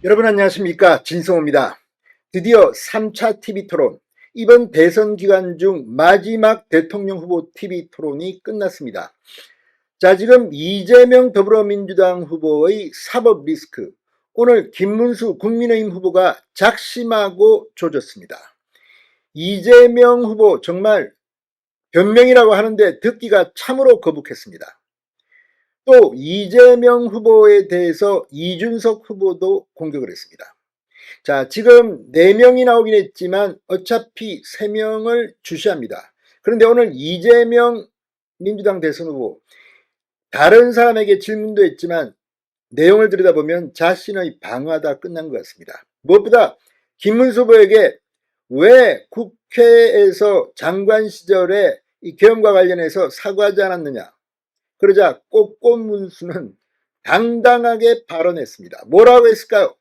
여러분 안녕하십니까, 진성호입니다. 드디어 3차 TV토론, 이번 대선 기간 중 마지막 대통령 후보 TV토론이 끝났습니다. 자, 지금 이재명 더불어민주당 후보의 사법 리스크, 오늘 김문수 국민의힘 후보가 작심하고 조졌습니다. 이재명 후보 정말 변명이라고 하는데 듣기가 참으로 거북했습니다. 또 이재명 후보에 대해서 이준석 후보도 공격을 했습니다. 자, 지금 4명이 나오긴 했지만 어차피 3명을 주시합니다. 그런데 오늘 이재명 민주당 대선 후보 다른 사람에게 질문도 했지만 내용을 들여다보면 자신의 방어하다 끝난 것 같습니다. 무엇보다 김문수 후보에게 왜 국회에서 장관 시절에 이 계엄과 관련해서 사과하지 않았느냐, 그러자 꽃꽃문수는 당당하게 발언했습니다. 뭐라고 했을까요?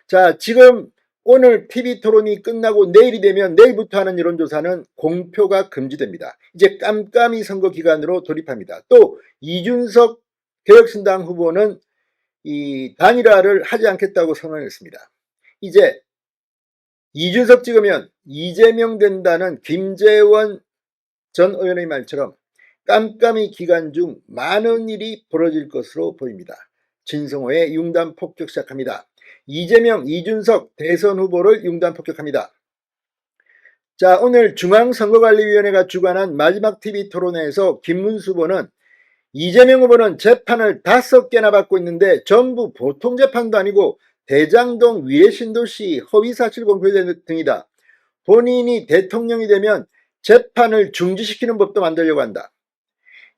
자, 지금 오늘 TV토론이 끝나고 내일이 되면 내일부터 하는 여론조사는 공표가 금지됩니다. 이제 깜깜이 선거 기간으로 돌입합니다. 또 이준석 개혁신당 후보는 이 단일화를 하지 않겠다고 선언했습니다. 이제 이준석 찍으면 이재명 된다는 김재원 전 의원의 말처럼 깜깜이 기간 중 많은 일이 벌어질 것으로 보입니다. 진성호의 융단 폭격 시작합니다. 이재명, 이준석 대선 후보를 융단 폭격합니다. 자, 오늘 중앙선거관리위원회가 주관한 마지막 TV토론회에서 김문수 후보는 이재명 후보는 재판을 5개나 받고 있는데 전부 보통 재판도 아니고 대장동 위해신도시 허위사실 공표 등이다. 본인이 대통령이 되면 재판을 중지시키는 법도 만들려고 한다.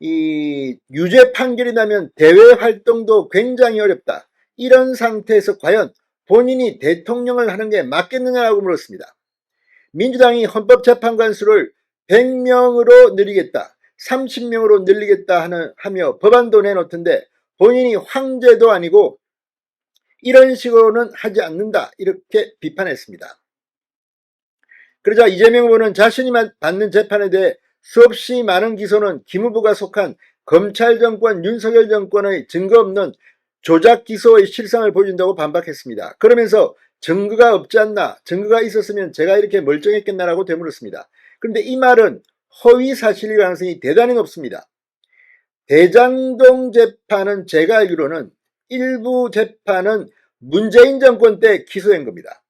이 유죄 판결이 나면 대외 활동도 굉장히 어렵다. 이런 상태에서 과연 본인이 대통령을 하는 게 맞겠느냐라고 물었습니다. 민주당이 헌법재판관 수를 100명으로 늘리겠다, 30명으로 늘리겠다 하며 법안도 내놓던데 본인이 황제도 아니고 이런 식으로는 하지 않는다, 이렇게 비판했습니다. 그러자 이재명 후보는 자신이 받는 재판에 대해 수없이 많은 기소는 김 후보가 속한 검찰 정권, 윤석열 정권의 증거 없는 조작 기소의 실상을 보여준다고 반박했습니다. 그러면서 증거가 없지 않나, 증거가 있었으면 제가 이렇게 멀쩡했겠나라고 되물었습니다. 그런데 이 말은 허위 사실일 가능성이 대단히 높습니다. 대장동 재판은 제가 알기로는 일부 재판은 문재인 정권 때 기소된 겁니다.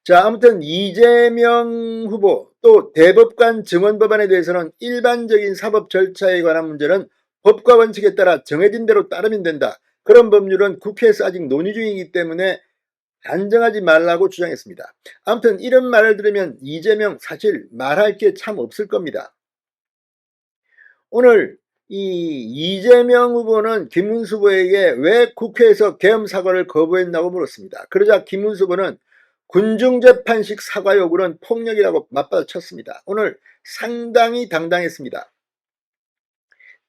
자, 아무튼 이재명 후보 또 대법관 증언 법안에 대해서는 일반적인 사법 절차에 관한 문제는 법과 원칙에 따라 정해진 대로 따르면 된다. 그런 법률은 국회에서 아직 논의 중이기 때문에 단정하지 말라고 주장했습니다. 아무튼 이런 말을 들으면 이재명 사실 말할 게 참 없을 겁니다. 오늘 이 이재명 후보는 김문수 후보에게 왜 국회에서 계엄 사과를 거부했냐고 물었습니다. 그러자 김문수 후보는 군중재판식 사과 요구는 폭력이라고 맞받아쳤습니다. 오늘 상당히 당당했습니다.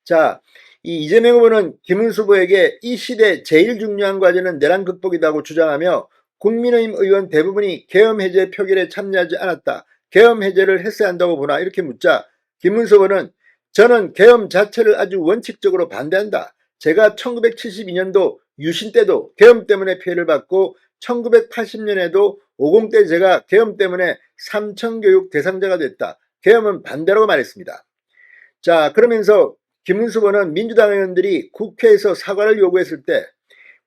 자, 이 이재명 후보는 김문수 후보에게 이 시대 제일 중요한 과제는 내란 극복이라고 주장하며 국민의힘 의원 대부분이 계엄 해제 표결에 참여하지 않았다, 계엄 해제를 했어야 한다고 보나, 이렇게 묻자 김문수 후보는 저는 계엄 자체를 아주 원칙적으로 반대한다. 제가 1972년도 유신 때도 계엄 때문에 피해를 받고 1980년에도 50대 제가 계엄 때문에 삼청교육 대상자가 됐다. 계엄은 반대라고 말했습니다. 자, 그러면서 김문수 후보는 민주당 의원들이 국회에서 사과를 요구했을 때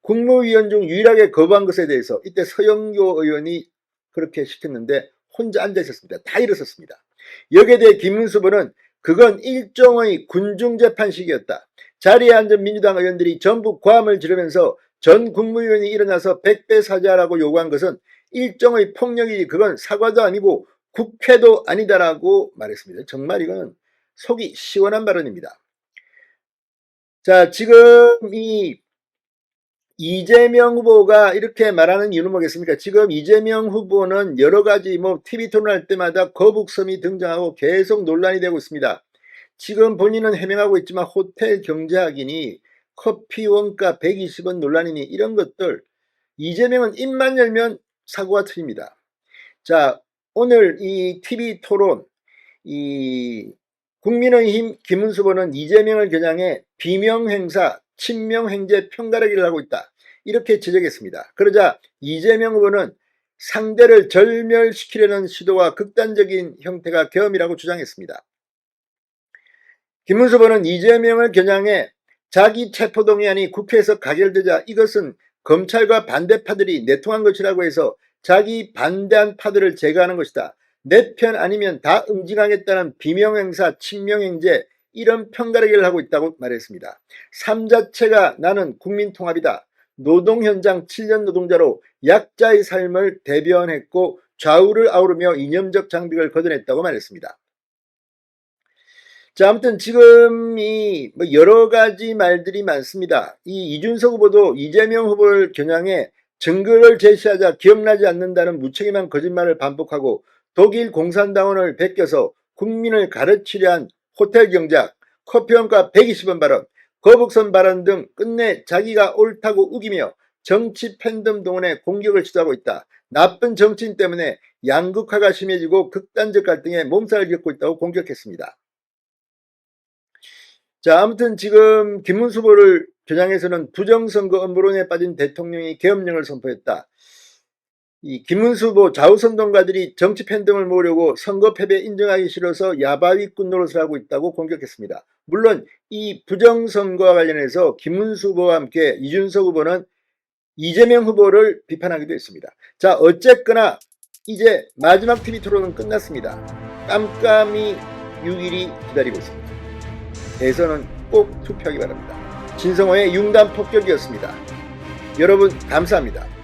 국무위원 중 유일하게 거부한 것에 대해서 이때 서영교 의원이 그렇게 시켰는데 혼자 앉아 있었습니다. 다 일어섰습니다. 여기에 대해 김문수 후보는 그건 일종의 군중재판식이었다. 자리에 앉은 민주당 의원들이 전부 고함을 지르면서 전 국무위원이 일어나서 100배 사죄하라고 요구한 것은 일종의 폭력이지 그건 사과도 아니고 국회도 아니다라고 말했습니다. 정말 이건 속이 시원한 발언입니다. 자, 지금 이 이재명 후보가 이렇게 말하는 이유는 뭐겠습니까? 지금 이재명 후보는 여러 가지 TV 토론할 때마다 거북섬이 등장하고 계속 논란이 되고 있습니다. 지금 본인은 해명하고 있지만 호텔 경제학이니 커피 원가 120원 논란이니 이런 것들, 이재명은 입만 열면 사고가 터집니다. 자, 오늘 이 TV 토론, 이 국민의힘 김문수 후보는 이재명을 겨냥해 비명행사, 친명행제 편가르기를 하고 있다. 이렇게 지적했습니다. 그러자 이재명 후보는 상대를 절멸시키려는 시도와 극단적인 형태가 계엄이라고 주장했습니다. 김문수 후보는 이재명을 겨냥해 자기 체포동의안이 국회에서 가결되자 이것은 검찰과 반대파들이 내통한 것이라고 해서 자기 반대한 파들을 제거하는 것이다. 내 편 아니면 다 응징하겠다는 비명행사, 친명행제 이런 편가르기를 하고 있다고 말했습니다. 삶 자체가 나는 국민통합이다. 노동현장 7년 노동자로 약자의 삶을 대변했고 좌우를 아우르며 이념적 장벽을 걷어냈다고 말했습니다. 자, 아무튼 지금 여러 가지 말들이 많습니다. 이 이준석 후보도 이재명 후보를 겨냥해 증거를 제시하자 기억나지 않는다는 무책임한 거짓말을 반복하고 독일 공산당원을 베껴서 국민을 가르치려 한 호텔 경작, 커피원가 120원 발언, 거북선 발언 등 끝내 자기가 옳다고 우기며 정치 팬덤 동원에 공격을 시도하고 있다. 나쁜 정치인 때문에 양극화가 심해지고 극단적 갈등에 몸살을 겪고 있다고 공격했습니다. 자, 아무튼 지금 김문수 후보를 겨냥해서는 부정선거 음모론에 빠진 대통령이 계엄령을 선포했다. 이 김문수 후보 좌우선동가들이 정치 팬덤을 모으려고 선거 패배 인정하기 싫어서 야바위꾼 노릇을 하고 있다고 공격했습니다. 물론 이 부정선거와 관련해서 김문수 후보와 함께 이준석 후보는 이재명 후보를 비판하기도 했습니다. 자, 어쨌거나 이제 마지막 TV 토론은 끝났습니다. 깜깜이 6일이 기다리고 있습니다. 대선은 꼭 투표하기 바랍니다. 진성호의 융단 폭격이었습니다. 여러분 감사합니다.